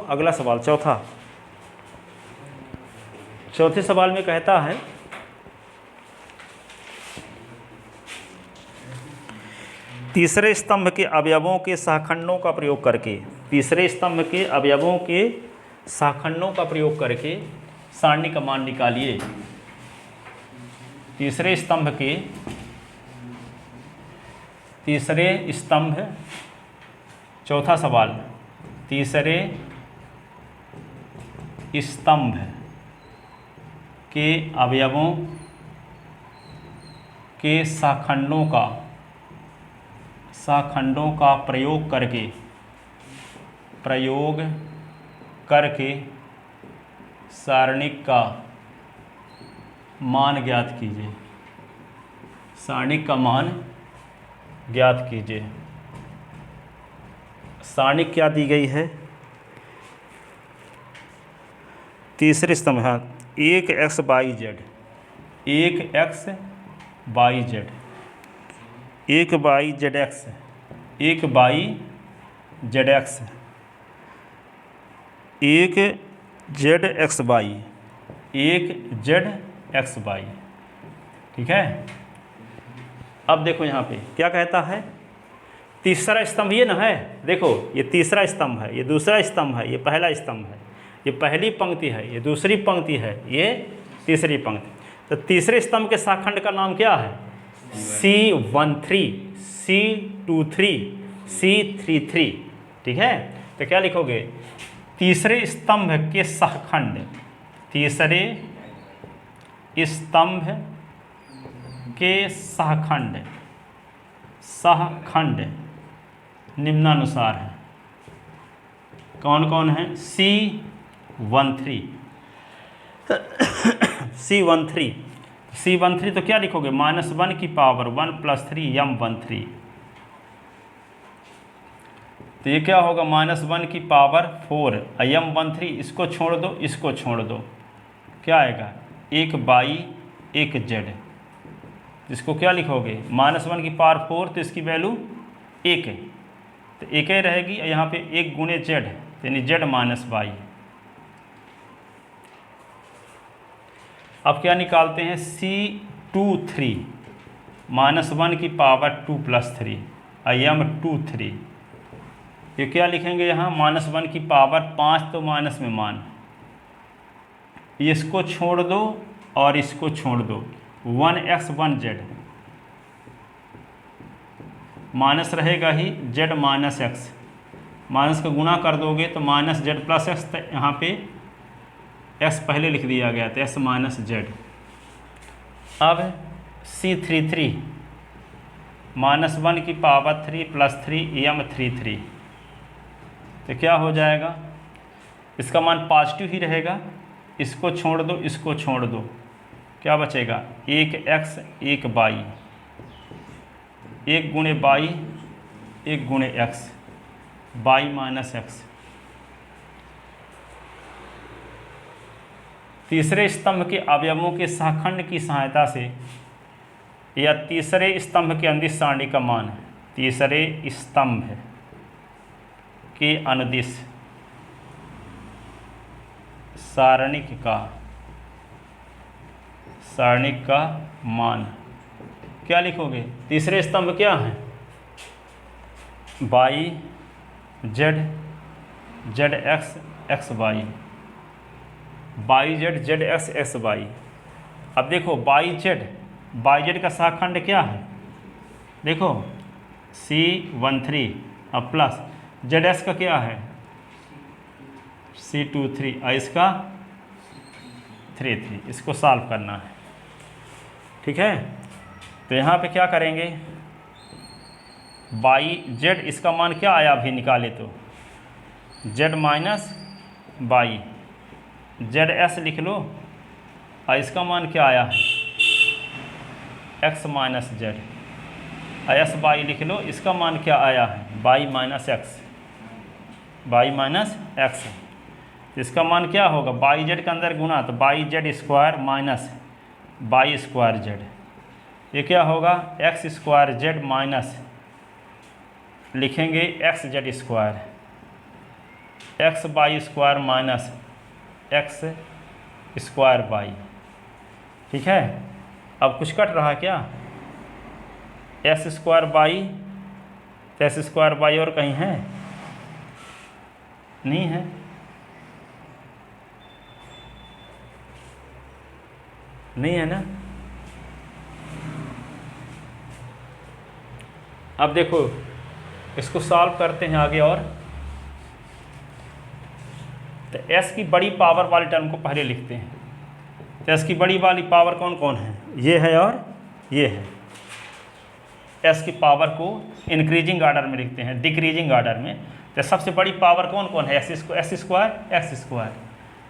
अगला सवाल चौथे सवाल में कहता है तीसरे स्तंभ के अवयवों के सहखंडों का प्रयोग करके, तीसरे स्तंभ के अवयवों के सहखंडों का प्रयोग करके सारणी का मान निकालिए। तीसरे स्तंभ चौथा सवाल, तीसरे स्तंभ के अवयवों के सहखंडों का प्रयोग करके सारणिक का मान ज्ञात कीजिए। सारणिक का मान ज्ञात कीजिए। सारणिक क्या दी गई है? तीसरे स्तंभ, हाँ, 1x y z, 1x y z, 1 y z x, 1 y z x, 1 z x y, 1 z x y। ठीक है। अब देखो यहाँ पे क्या कहता है, तीसरा स्तंभ ये ना है, देखो ये तीसरा स्तंभ है, ये दूसरा स्तंभ है, ये पहला स्तंभ है, ये पहली पंक्ति है, ये दूसरी पंक्ति है, ये तीसरी पंक्ति। तो तीसरे स्तंभ के सहखंड का नाम क्या है? C13, C23, C33। ठीक है। तो क्या लिखोगे? तीसरे स्तंभ के सहखंड, तीसरे स्तंभ के सहखंड निम्नानुसार है। कौन कौन है? C13, C13 तो क्या लिखोगे? -1 की पावर 1 + 3 m13। तो ये क्या होगा? -1 की पावर 4 m13। इसको छोड़ दो, इसको छोड़ दो, क्या आएगा? 1 y 1 z। इसको क्या लिखोगे? -1 की पावर 4, तो इसकी वैल्यू 1 है, तो 1 ही रहेगी। यहाँ पे 1 × z, यानी z - y। अब क्या निकालते हैं? C23, -1 की पावर 2 + 3 m23। ये क्या लिखेंगे यहाँ? -1 की पावर 5, तो माइनस में मान, इसको छोड़ दो और इसको छोड़ दो, 1x 1z, माइनस रहेगा ही, z - x, माइनस का गुणा कर दोगे तो -z + x। तो यहाँ पे x पहले लिख दिया गया था, x - z। अब C33, -1 की पावर 3 + 3 m33। तो क्या हो जाएगा? इसका मान पॉजिटिव ही रहेगा। इसको छोड़ दो, इसको छोड़ दो, क्या बचेगा? 1x 1 y, 1 × y 1 × x, y - x। तीसरे स्तंभ के अवयवों के सहखंड की सहायता से या तीसरे स्तंभ के अनुदिश सारणी का मान, तीसरे स्तंभ के अनुदिश सारणिक का मान क्या लिखोगे? तीसरे स्तंभ क्या है? y z z x x y, y z z x x y। अब देखो y z का सहखंड क्या है? देखो C13 अब प्लस z x का क्या है? C23 और इसका 33। इसको सॉल्व करना है। ठीक है। तो यहाँ पे क्या करेंगे? y z, इसका मान क्या आया अभी निकाले तो? z - y, z s लिख लो, और इसका मान क्या आया है? x - z, और s y लिख लो, इसका मान क्या आया है? y - x, y - x। इसका मान क्या होगा? y z के अंदर गुना, तो y z square minus y square z। ये क्या होगा? x स्क्वायर z माइनस लिखेंगे x z square, x y square minus x square by, ठीक है। अब कुछ कट रहा क्या, एस स्क्वायर बाई, तो एस स्क्वायर बाई और कहीं है नहीं है, नहीं है ना। अब देखो इसको सॉल्व करते हैं आगे, और तो s की बड़ी पावर वाली टर्म को पहले लिखते हैं। तो s की बड़ी वाली पावर कौन कौन है, ये है और ये है। s की पावर को इंक्रीजिंग ऑर्डर में लिखते हैं, डिक्रीजिंग ऑर्डर में। तो सबसे बड़ी पावर कौन कौन है, एक्स स्क्वायर,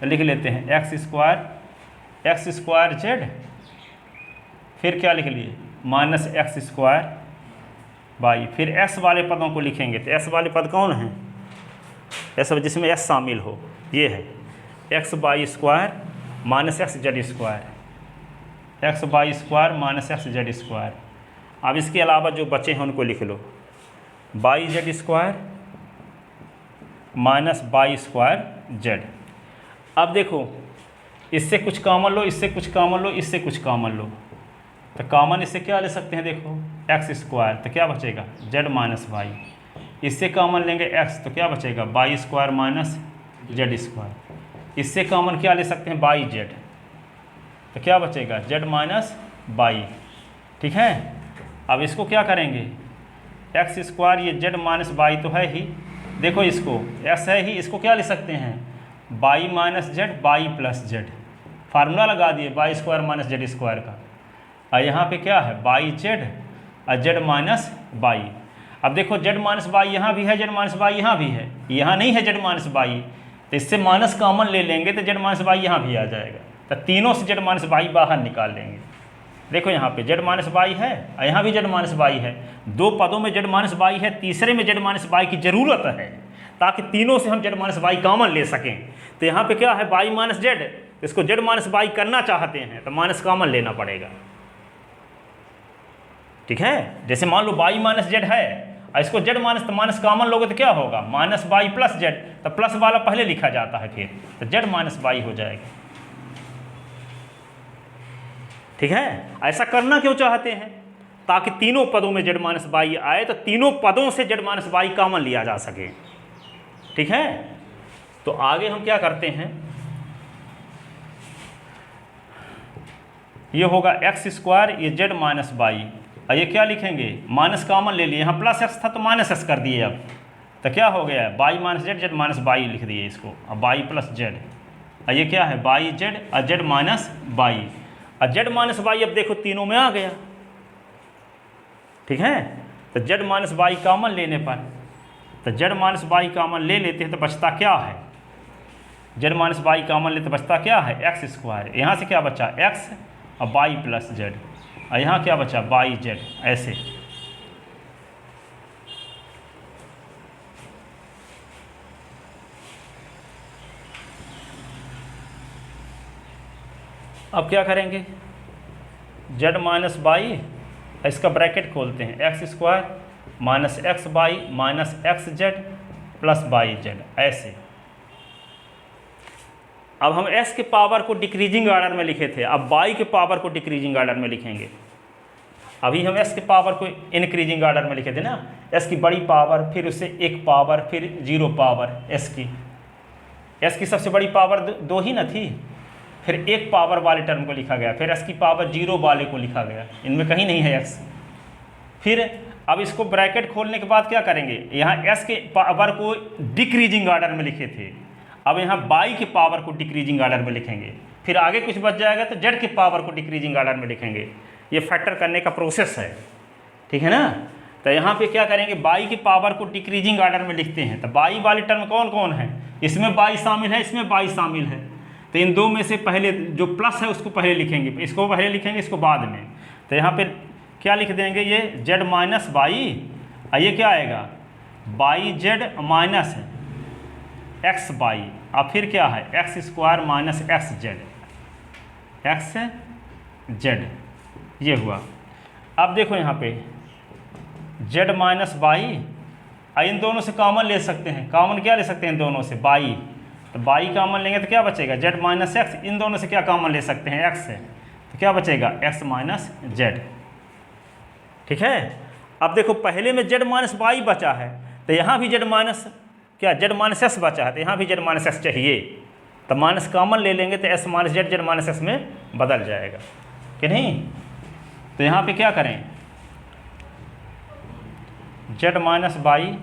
तो लिख लेते हैं एक्स स्क्वायर जेड, फिर क्या लिख लिए माइनस एक्स स्क्वायर बाई, फिर s वाले पदों को लिखेंगे। तो s वाले पद कौन हैं, एस जिसमें s शामिल हो, ये है x y square minus x z square, x y square minus x z square. अब इसके अलावा जो बचे हैं उनको लिख लो, y z square minus y square z. अब देखो इससे कुछ कॉमन लो, इससे कुछ कॉमन लो, इससे कुछ कॉमन लो, तो कॉमन इससे क्या ले सकते हैं, देखो एक्स स्क्वायर, तो क्या बचेगा जेड माइनस बाई। इससे कॉमन लेंगे एक्स, तो क्या बचेगा by square minus Z square. इससे कॉमन क्या ले सकते हैं बाई जेड, तो क्या बचेगा जेड माइनस बाई, ठीक है। अब इसको क्या करेंगे, एक्स स्क्वायर, ये जेड माइनस बाई तो है ही, देखो इसको एस है ही, इसको क्या ले सकते हैं by minus Z by plus Z, formula लगा दिए by square minus Z square का। और यहाँ पे क्या है बाई जेड और जेड माइनस बाई। अब देखो जेड माइनस बाई यहाँ भी है, जेड माइनस बाई यहाँ भी है, यहाँ नहीं है जेड माइनस बाई, तो इससे माइनस कॉमन ले लेंगे तो जेड माइनस बाई यहाँ भी आ जाएगा। तो तीनों से जेड माइनस बाई बाहर निकाल लेंगे। देखो यहाँ पे जेड माइनस बाई है और यहाँ भी जेड माइनस बाई है, दो पदों में जेड माइनस बाई है, तीसरे में जेड माइनस बाई की ज़रूरत है ताकि तीनों से हम जेड माइनस बाई कॉमन ले सकें। तो यहाँ पे क्या है बाई माइनस जेड, इसको जेड माइनस बाई करना चाहते हैं तो माइनस कॉमन लेना पड़ेगा, ठीक है। जैसे मान लो बाई माइनस जेड है और इसको जेड माइनस, तो माइनस कॉमन लोगे तो क्या होगा माइनस बाई प्लस जेड, तो प्लस वाला पहले लिखा जाता है फिर, तो जेड माइनस बाई हो जाएगा, ठीक है। ऐसा करना क्यों चाहते हैं, ताकि तीनों पदों में जेड माइनस बाई आए तो तीनों पदों से जेड माइनस बाई कॉमन लिया जा सके, ठीक है। तो आगे हम क्या करते हैं, ये होगा एक्स स्क्वायर, ये जेड माइनस बाई, और ये क्या लिखेंगे माइनस कॉमन ले लिए, यहाँ प्लस एक्स था तो माइनस एक्स कर दिए। अब तो क्या हो गया by minus Z, Z minus by लिख दिए इसको, अब बाई प्लस जेड, और ये क्या है बाई जेड और जेड माइनस बाई, और जेड माइनस बाई अब देखो तीनों में आ गया, ठीक है। तो जेड माइनस बाई कॉमन लेने पर, तो जेड माइनस बाई कॉमन ले लेते हैं तो बचता क्या है, जेड माइनस बाई कॉमन लेते बचता क्या है एक्स स्क्वायर, यहाँ से क्या बचा एक्स और बाई प्लस जेड, और यहाँ क्या बचा बाई जेड, ऐसे। अब क्या करेंगे जेड माइनस बाई, इसका ब्रैकेट खोलते हैं, x square minus x by minus x Z plus by Z, ऐसे। अब हम s के पावर को डिक्रीजिंग ऑर्डर में लिखे थे, अब बाई के पावर को डिक्रीजिंग ऑर्डर में लिखेंगे। अभी हम s के पावर को इंक्रीजिंग ऑर्डर में लिखे थे ना, s की बड़ी पावर, फिर उससे एक पावर, फिर जीरो पावर, s की सबसे बड़ी पावर दो ही ना थी, फिर एक पावर वाले टर्म को लिखा गया, फिर s की पावर जीरो वाले को लिखा गया, इनमें कहीं नहीं है x। फिर अब इसको ब्रैकेट खोलने के बाद क्या करेंगे, यहाँ s के पावर को डिक्रीजिंग ऑर्डर में लिखे थे, अब यहाँ बाई के पावर को डिक्रीजिंग ऑर्डर में लिखेंगे, फिर आगे कुछ बच जाएगा तो जेड के पावर को डिक्रीजिंग ऑर्डर में लिखेंगे। ये फैक्टर करने का प्रोसेस है, ठीक है ना। तो यहाँ पे क्या करेंगे बाई की पावर को डिक्रीजिंग ऑर्डर में लिखते हैं। तो बाई वाले टर्म कौन कौन है, इसमें बाई शामिल है, इसमें बाई शामिल है, तो इन दो में से पहले जो प्लस है उसको पहले लिखेंगे, इसको पहले लिखेंगे, इसको बाद में। तो यहाँ पर क्या लिख देंगे, ये जेड माइनस बाई, और ये क्या आएगा by Z minus x by, और फिर क्या है x square minus x Z, ये हुआ। अब देखो यहाँ पे जेड माइनस बाई इन दोनों से कॉमन ले सकते हैं, कॉमन क्या ले सकते हैं इन दोनों से, बाई, तो बाई कॉमन लेंगे तो क्या बचेगा, जेड माइनस एक्स। इन दोनों से क्या कॉमन ले सकते हैं, एक्स है, तो क्या बचेगा, एक्स माइनस जेड। ठीक है। अब देखो पहले में जेड माइनस बाई बचा है, तो यहाँ भी जेड माइनस क्या, जेड माइनस एस बचा है, तो यहाँ भी जेड माइनस एस चाहिए, तो माइनस कॉमन ले लेंगे तो S minus Z, Z minus S में बदल जाएगा कि नहीं। तो यहाँ पे क्या करें, Z minus by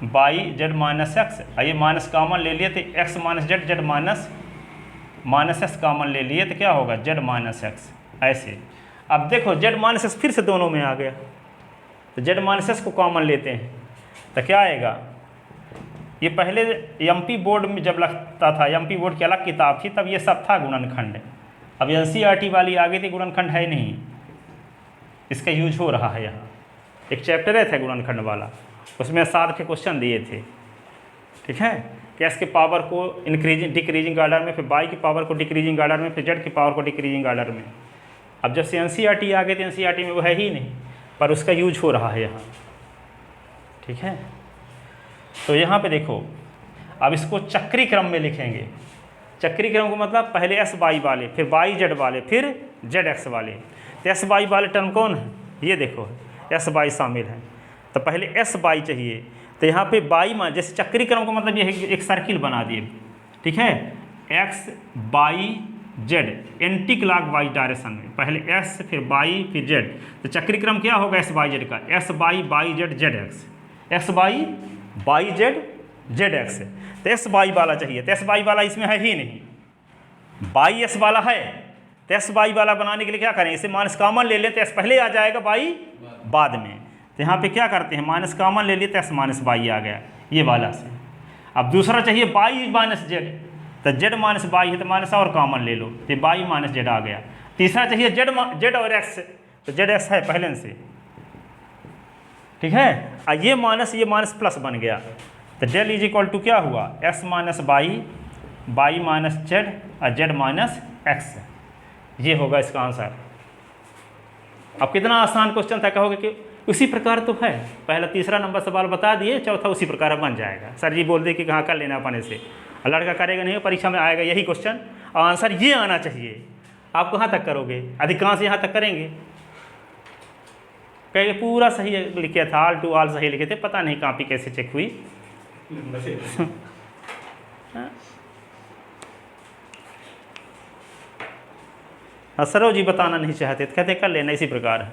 by Z minus x, ये माइनस कॉमन ले लिए तो x minus Z, Z minus S common ले लिए तो क्या होगा, जेड माइनस एक्स। ऐसे अब देखो जेड माइनस एस फिर से दोनों में आ गया, तो जेड माइनस एस को कॉमन लेते हैं तो क्या आएगा, ये पहले एमपी बोर्ड में जब लगता था, एमपी बोर्ड की अलग किताब थी, तब ये सब था गुणनखंड। अब एनसीईआरटी वाली आ गई थी, गुणनखंड है नहीं, इसका यूज हो रहा है यहाँ। एक चैप्टर है था गुणनखंड वाला, उसमें 7 के क्वेश्चन दिए थे। ठीक है, कि एस के पावर को इंक्रीजिंग डिक्रीजिंग ऑर्डर में, फिर बाई की पावर को डिक्रीजिंग ऑर्डर में, फिर जेड की पावर को डिक्रीजिंग ऑर्डर में। अब जब से एनसीईआरटी आ गई तो एनसीईआरटी में वो है ही नहीं, पर उसका यूज हो रहा है यहाँ। ठीक है, तो यहाँ पे देखो, अब इसको चक्री क्रम में लिखेंगे। चक्री क्रम को मतलब पहले एस बाई वाले, फिर बाई जेड वाले, फिर जेड एक्स वाले। तो एस बाई वाले टर्म कौन है, ये देखो एस बाई शामिल है, तो पहले एस बाई चाहिए। तो यहाँ पे बाई मान, जैसे चक्री क्रम का मतलब ये है कि एक सर्किल बना दिए। ठीक है, x by Z anti clock wise direction में, पहले एस फिर बाई फिर जेड। तो चक्री क्रम क्या होगा एस बाई जेड का, S by Z Z x, S by Z Z x. तो एस बाई वाला चाहिए, तो एस बाई वाला इसमें है ही नहीं, बाई एस वाला है। तो एस बाई वाला बनाने के लिए क्या करें, इसे माइनस कॉमन ले लें तो एस पहले आ जाएगा, बाई बाद में। तो यहाँ पे क्या करते हैं, माइनस कॉमन ले लिए तो एस माइनस बाई आ गया ये वाला से। अब दूसरा चाहिए बाई माइनस जेड, तो जेड माइनस बाई है तो माइनस और कॉमन ले लो, तो बाई माइनस जेड आ गया। तीसरा चाहिए जेड और एक्स, तो जेड एक्स है पहले से। ठीक है, ये माइनस प्लस बन गया, तो डेल इज इक्वल टू क्या हुआ, x minus by minus Z और जेड माइनस एक्स। ये होगा इसका आंसर। अब कितना आसान क्वेश्चन था, कहोगे कि उसी प्रकार तो है, पहला तीसरा नंबर सवाल बता दिए, चौथा उसी प्रकार बन जाएगा। सर जी बोल दे कि कहाँ कर लेना अपने से, लड़का करेगा नहीं, परीक्षा में आएगा यही क्वेश्चन और आंसर ये आना चाहिए। आप कहाँ तक करोगे, अधिकांश यहाँ तक करेंगे। कहेंगे पूरा सही लिखे था, ऑल टू ऑल सही लिखे थे, पता नहीं कॉपी कैसे चेक हुई। हाँ, सरोज जी बताना नहीं चाहते, कहते कर लेना, इसी प्रकार है।